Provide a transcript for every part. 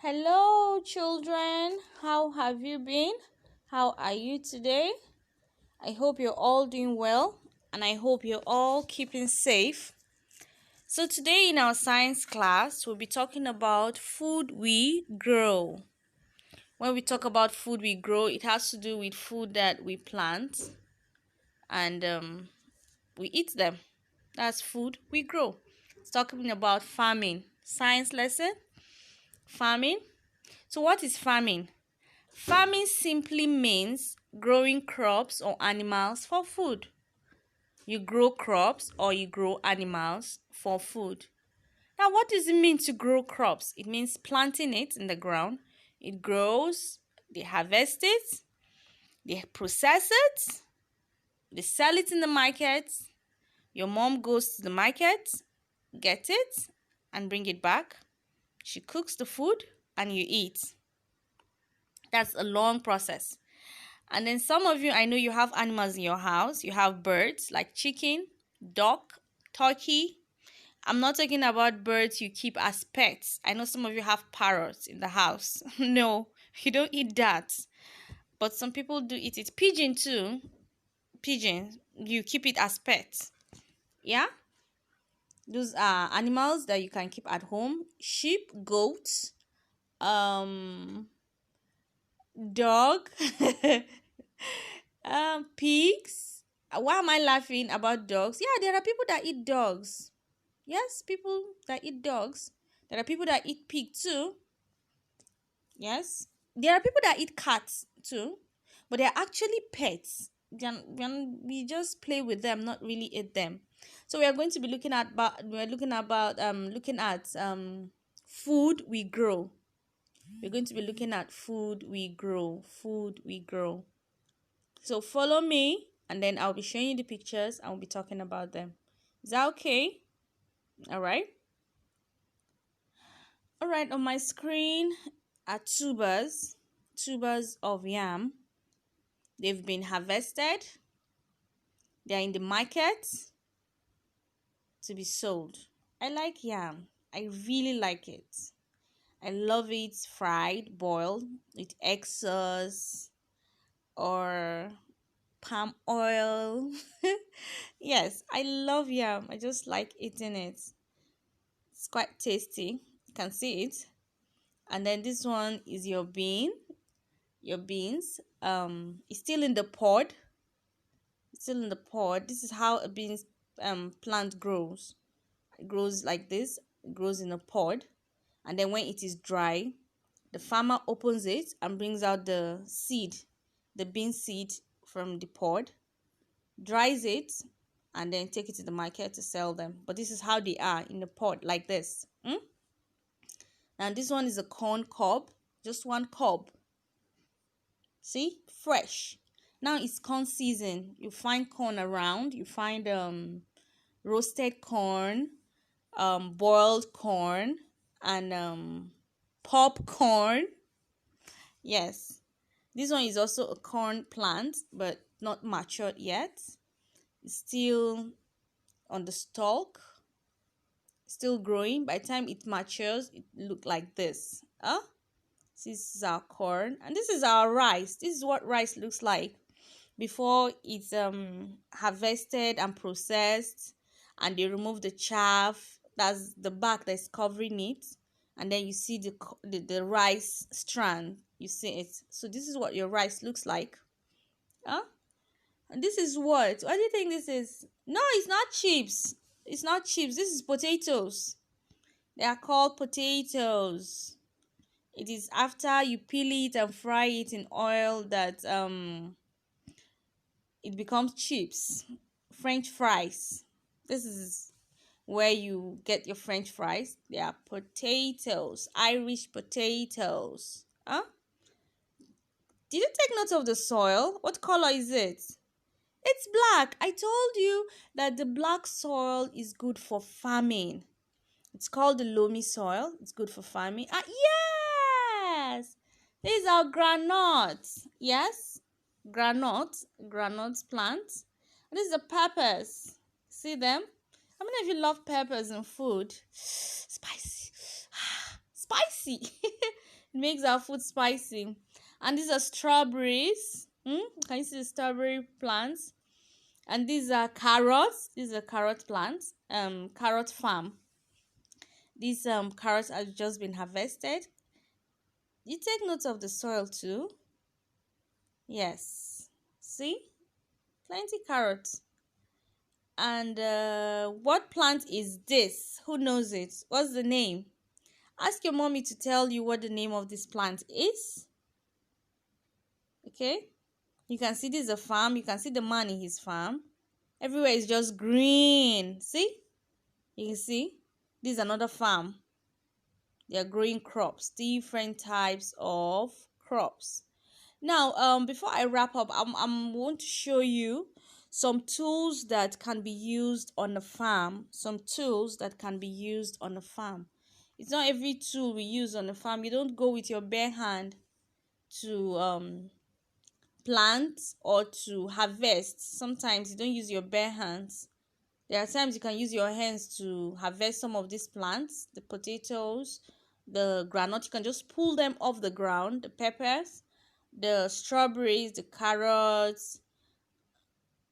Hello, children. How have you been? How are you today? I hope you're all doing well and I hope you're all keeping safe. So, today in our science class, we'll be talking about food we grow. When we talk about food we grow, it has to do with food that we plant and we eat them. That's food we grow. It's talking about farming. Science lesson farming. So, what is farming? Farming simply means growing crops or animals for food. You grow crops or you grow animals for food. Now, what does it mean to grow crops? It means planting it in the ground. It grows, they harvest it, they process it, they sell it in the market. Your mom goes to the market, get it, and bring it back. She cooks the food and you eat. That's a long process. And then some of you, I know you have animals in your house. You have birds like chicken, duck, turkey. I'm not talking about birds you keep as pets. I know some of you have parrots in the house. No, you don't eat that. But some people do eat it. Pigeon too. Pigeon, you keep it as pets. Yeah? Those are animals that you can keep at home. Sheep, goats, um, dog. Pigs. Why am I laughing about dogs? Yeah, there are people that eat dogs. Yes, people that eat dogs. There are people that eat pig too. Yes. There are people that eat cats too, but they're actually pets. We just play with them, not really eat them. So we are going to be looking at food we grow. We're going to be looking at food we grow. Food we grow. So follow me and then I'll be showing you the pictures and we'll be talking about them. Is that okay? All right. All right, on my screen are tubers of yam. They've been harvested. They're in the market to be sold. I like yam. I really like it. I love it fried, boiled with egg sauce or palm oil. Yes, I love yam. I just like eating it. It's quite tasty. You can see it. And then this one is your beans. It's still in the pod. It's still in the pod. This is how a beans plant grows. It grows like this. It grows in a pod. And then when it is dry, the farmer opens it and brings out the seed, the bean seed from the pod, dries it, and then take it to the market to sell them. But this is how they are in the pod, like this. Now this one is a corn cob, just one cob. See, fresh. Now it's corn season. You find corn around. You find roasted corn, boiled corn, and popcorn. Yes, this one is also a corn plant, but not matured yet. It's still on the stalk, still growing. By the time it matures, it look like this. This is our corn, and this is our rice. This is what rice looks like before it's harvested and processed, and they remove the chaff. That's the bark that's covering it, and then you see the rice strand. You see it. So this is what your rice looks like. Huh? And this is what do you think this is? No, it's not chips. It's not chips. This is potatoes. They are called potatoes. It is after you peel it and fry it in oil that it becomes chips. French fries. This is where you get your French fries. They are potatoes, Irish potatoes. Huh? Did you take note of the soil? What color is it? It's black. I told you that the black soil is good for farming. It's called the loamy soil. It's good for farming. Yes! These are granules. Yes? Granules plants. And these are peppers. See them? How many of you love peppers in food? Spicy. Spicy. It makes our food spicy. And these are strawberries. Can you see the strawberry plants? And these are carrots. These are carrot plants. Carrot farm. These carrots have just been harvested. You take note of the soil too. Yes. See? Plenty carrots. And what plant is this? Who knows it? What's the name? Ask your mommy to tell you what the name of this plant is. Okay? You can see this is a farm. You can see the man in his farm. Everywhere is just green. See? You can see? This is another farm. They are growing crops, different types of crops. Now, before I wrap up, I'm going to show you some tools that can be used on a farm. Some tools that can be used on a farm. It's not every tool we use on a farm. You don't go with your bare hand to plant or to harvest. Sometimes you don't use your bare hands. There are times you can use your hands to harvest some of these plants, the potatoes, the groundnut. You can just pull them off the ground, the peppers, the strawberries, the carrots,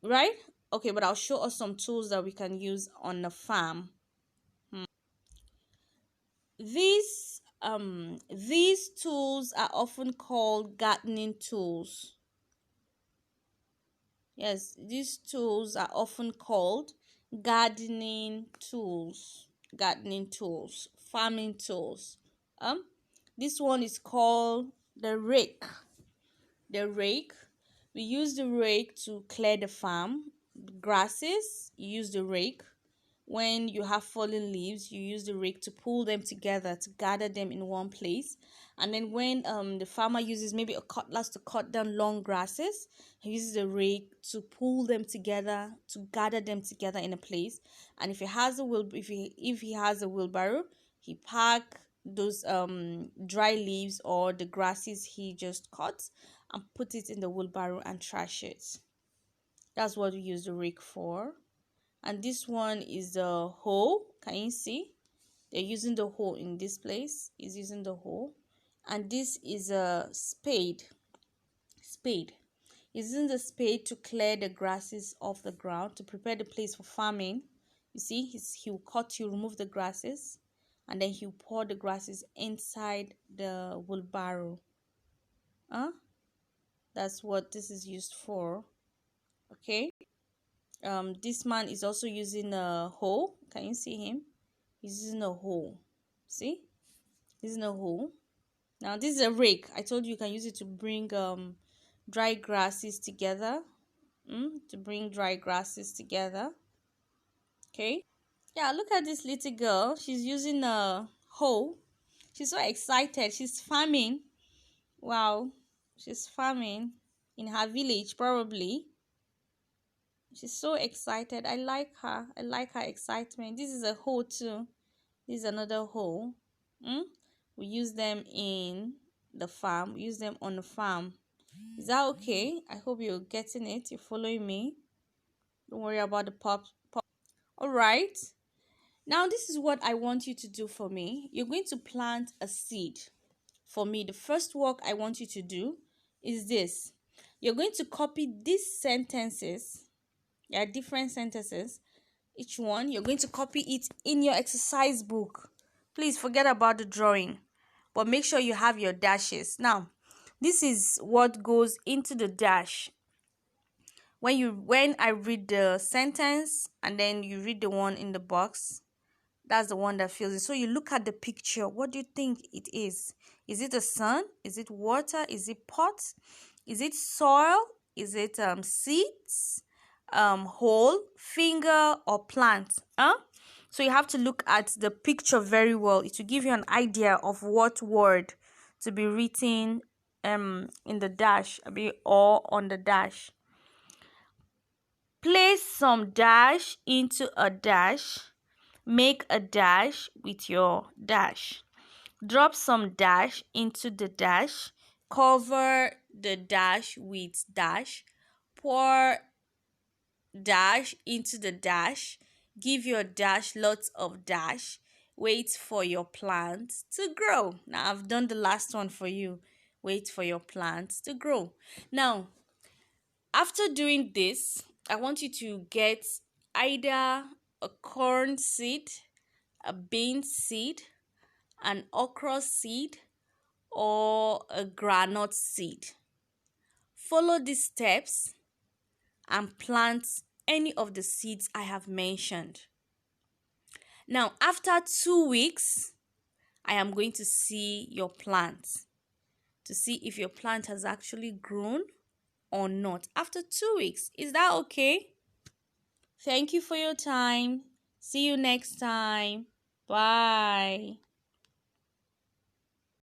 right? Okay, but I'll show us some tools that we can use on the farm. These tools are often called gardening tools. Yes, these tools are often called gardening tools, farming tools. This one is called the rake. The rake. We use the rake to clear the farm. Grasses, you use the rake. When you have fallen leaves, you use the rake to pull them together, to gather them in one place. And then when the farmer uses maybe a cutlass to cut down long grasses, he uses the rake to pull them together, to gather them together in a place. And if he has a wheelbarrow, he pack those dry leaves or the grasses he just cut and put it in the wheelbarrow and trash it. That's what we use the rake for. And this one is the hoe. Can you see? They're using the hoe in this place. Is using the hoe. And this is a spade. Using the spade to clear the grasses off the ground, to prepare the place for farming. You see, he'll remove the grasses, and then he'll pour the grasses inside the wheelbarrow. That's what this is used for. Okay. This man is also using a hoe. Can you see him? He's using a hoe. See? He's using a hoe. Now this is a rake. I told you can use it to bring dry grasses together. To bring dry grasses together. Okay. Yeah, look at this little girl. She's using a hoe. She's so excited. She's farming. Wow. She's farming in her village, probably. She's so excited. I like her. I like her excitement. This is a hoe too. This is another hoe. We use them in the farm. We use them on the farm. Is that okay? I hope you're getting it. You're following me. Don't worry about the pop. All right. Now this is what I want you to do for me. You're going to plant a seed. For me, the first work I want you to do is this. You're going to copy these sentences. There are different sentences. Each one, you're going to copy it in your exercise book. Please forget about the drawing, but make sure you have your dashes. Now, this is what goes into the dash. When I read the sentence and then you read the one in the box, that's the one that fills it. So you look at the picture. What do you think it is? Is it a sun? Is it water? Is it pot? Is it soil? Is it seeds? Hole, finger, or plant? So you have to look at the picture very well. It will give you an idea of what word to be written in the dash or on the dash. Place some dash into a dash. Make a dash with your dash. Drop some dash into the dash. Cover the dash with dash. Pour dash into the dash. Give your dash lots of dash. wait for your plant to grow. Now, I've done the last one for you. Wait for your plant to grow. Now, after doing this, I want you to get either a corn seed, a bean seed, an okra seed, or a granite seed. Follow these steps and plant any of the seeds I have mentioned. Now, after 2 weeks, I am going to see your plant to see if your plant has actually grown or not. After 2 weeks, is that okay? Thank you for your time. See you next time. Bye.